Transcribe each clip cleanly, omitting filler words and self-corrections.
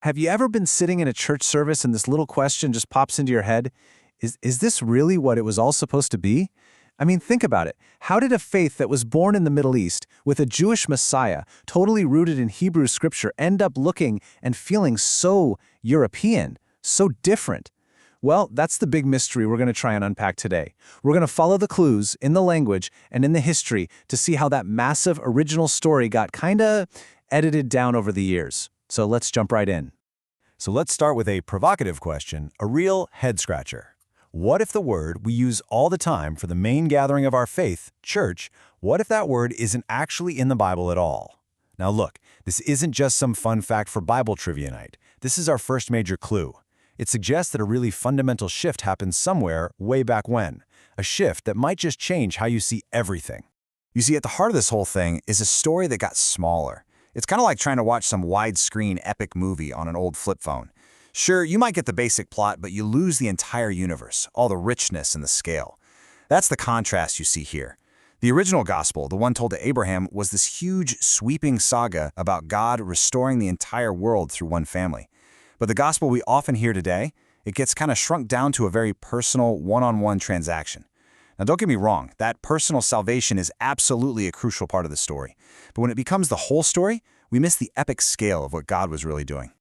Have you ever been sitting in a church service and this little question just pops into your head? Is this really what it was all supposed to be? I mean, think about it. How did a faith that was born in the Middle East, with a Jewish Messiah, totally rooted in Hebrew scripture, end up looking and feeling so European, so different? Well, that's the big mystery we're going to try and unpack today. We're going to follow the clues in the language and in the history to see how that massive original story got kinda edited down over the years. So let's jump right in. So let's start with a provocative question, a real head-scratcher. What if the word we use all the time for the main gathering of our faith, church, what if that word isn't actually in the Bible at all? Now look, this isn't just some fun fact for Bible trivia night. This is our first major clue. It suggests that a really fundamental shift happened somewhere way back when, a shift that might just change how you see everything. You see, at the heart of this whole thing is a story that got smaller. It's kind of like trying to watch some widescreen epic movie on an old flip phone. Sure, you might get the basic plot, but you lose the entire universe, all the richness and the scale. That's the contrast you see here. The original gospel, the one told to Abraham, was this huge, sweeping saga about God restoring the entire world through one family. But the gospel we often hear today, it gets kind of shrunk down to a very personal, one-on-one transaction. Now, don't get me wrong, that personal salvation is absolutely a crucial part of the story. But when it becomes the whole story, we miss the epic scale of what God was really doing.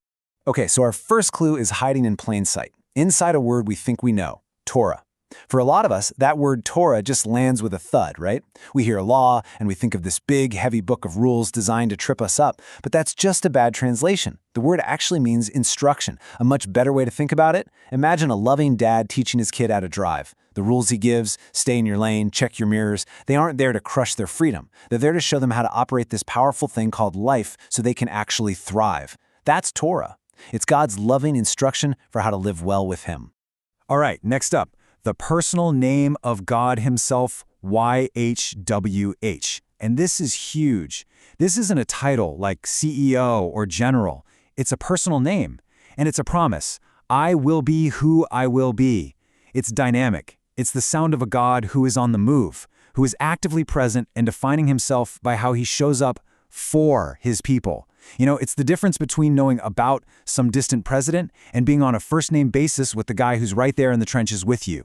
Okay, so our first clue is hiding in plain sight, inside a word we think we know, Torah. For a lot of us, that word Torah just lands with a thud, right? We hear law, and we think of this big, heavy book of rules designed to trip us up, but that's just a bad translation. The word actually means instruction. A much better way to think about it, imagine a loving dad teaching his kid how to drive. The rules he gives, stay in your lane, check your mirrors, they aren't there to crush their freedom. They're there to show them how to operate this powerful thing called life so they can actually thrive. That's Torah. It's God's loving instruction for how to live well with Him. All right, next up, the personal name of God Himself, YHWH. And this is huge. This isn't a title like CEO or general. It's a personal name, and it's a promise. I will be who I will be. It's dynamic. It's the sound of a God who is on the move, who is actively present and defining Himself by how He shows up for His people. You know, it's the difference between knowing about some distant president and being on a first-name basis with the guy who's right there in the trenches with you.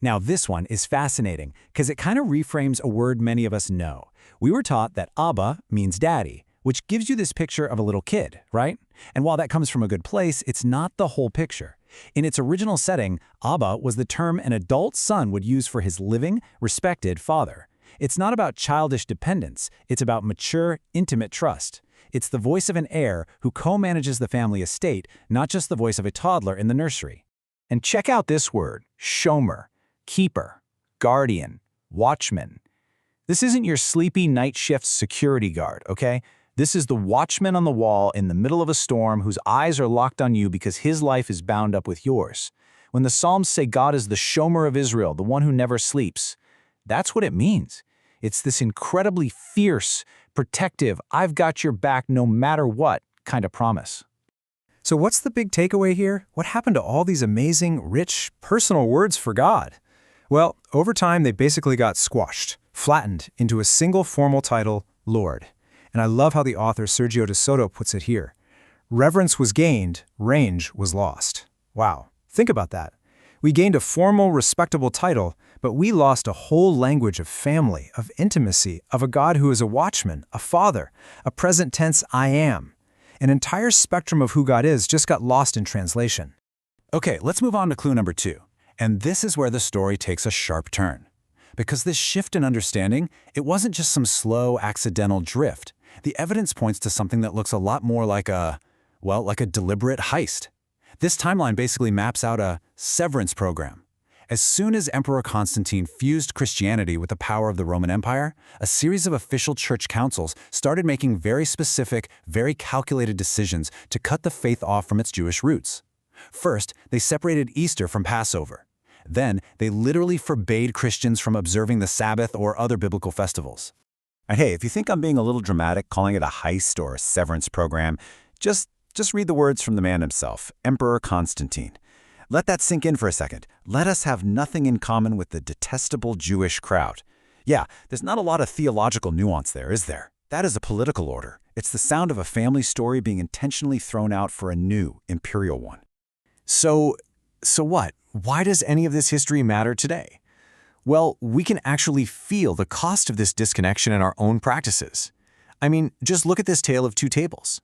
Now this one is fascinating because it kind of reframes a word many of us know. We were taught that Abba means daddy, which gives you this picture of a little kid, right? And while that comes from a good place, it's not the whole picture. In its original setting, Abba was the term an adult son would use for his living, respected father. It's not about childish dependence, it's about mature, intimate trust. It's the voice of an heir who co-manages the family estate, not just the voice of a toddler in the nursery. And check out this word, shomer, keeper, guardian, watchman. This isn't your sleepy night shift security guard, okay? This is the watchman on the wall in the middle of a storm whose eyes are locked on you because his life is bound up with yours. When the Psalms say God is the shomer of Israel, the one who never sleeps, that's what it means. It's this incredibly fierce, protective, I've got your back no matter what kind of promise. So what's the big takeaway here? What happened to all these amazing, rich, personal words for God? Well, over time, they basically got squashed, flattened into a single formal title, Lord. And I love how the author Sergio de Soto puts it here. Reverence was gained, range was lost. Wow, think about that. We gained a formal, respectable title, but we lost a whole language of family, of intimacy, of a God who is a watchman, a father, a present tense I am. An entire spectrum of who God is just got lost in translation. Okay, let's move on to clue number 2. And this is where the story takes a sharp turn. Because this shift in understanding, it wasn't just some slow, accidental drift. The evidence points to something that looks a lot more like a deliberate heist. This timeline basically maps out a severance program. As soon as Emperor Constantine fused Christianity with the power of the Roman Empire, a series of official church councils started making very specific, very calculated decisions to cut the faith off from its Jewish roots. First, they separated Easter from Passover. Then, they literally forbade Christians from observing the Sabbath or other biblical festivals. And hey, if you think I'm being a little dramatic calling it a heist or a severance program, just read the words from the man himself, Emperor Constantine. Let that sink in for a second. Let us have nothing in common with the detestable Jewish crowd. Yeah, there's not a lot of theological nuance there, is there? That is a political order, It's the sound of a family story being intentionally thrown out for a new, imperial one. So what? Why does any of this history matter today? Well, we can actually feel the cost of this disconnection in our own practices. I mean, just look at this tale of two tables.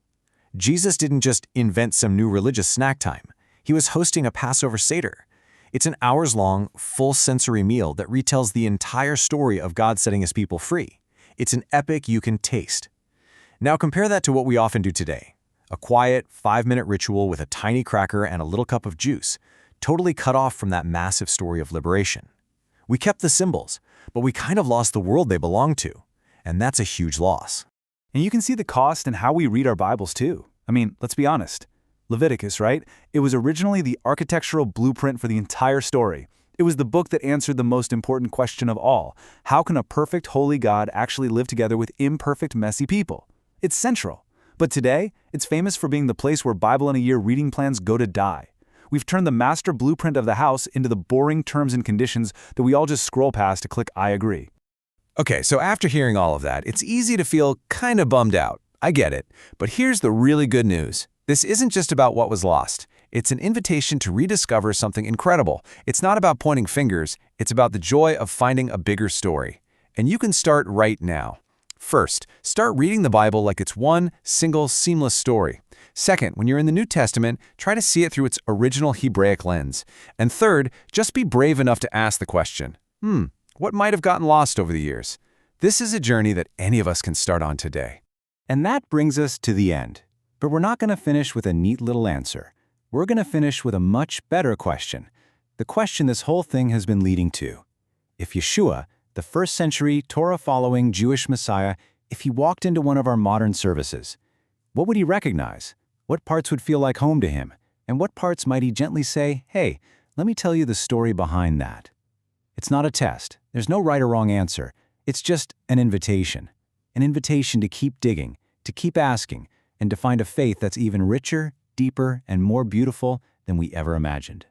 Jesus didn't just invent some new religious snack time. He was hosting a Passover Seder. It's an hours-long, full-sensory meal that retells the entire story of God setting his people free. It's an epic you can taste. Now compare that to what we often do today. A quiet, 5-minute ritual with a tiny cracker and a little cup of juice, totally cut off from that massive story of liberation. We kept the symbols, but we kind of lost the world they belonged to, and that's a huge loss. And you can see the cost in how we read our Bibles too. I mean, let's be honest. Leviticus, right? It was originally the architectural blueprint for the entire story. It was the book that answered the most important question of all. How can a perfect, holy God actually live together with imperfect, messy people? It's central. But today, it's famous for being the place where Bible in a Year reading plans go to die. We've turned the master blueprint of the house into the boring terms and conditions that we all just scroll past to click I agree. Okay, so after hearing all of that, it's easy to feel kind of bummed out. I get it. But here's the really good news. This isn't just about what was lost. It's an invitation to rediscover something incredible. It's not about pointing fingers. It's about the joy of finding a bigger story. And you can start right now. First, start reading the Bible like it's one single, seamless story. Second, when you're in the New Testament, try to see it through its original Hebraic lens. And third, just be brave enough to ask the question, what might have gotten lost over the years? This is a journey that any of us can start on today. And that brings us to the end. But we're not going to finish with a neat little answer. We're going to finish with a much better question. The question this whole thing has been leading to. If Yeshua, the first-century, Torah-following Jewish Messiah, if he walked into one of our modern services, what would he recognize? What parts would feel like home to him? And what parts might he gently say, hey, let me tell you the story behind that? It's not a test. There's no right or wrong answer. It's just an invitation. An invitation to keep digging, to keep asking, and to find a faith that's even richer, deeper, and more beautiful than we ever imagined.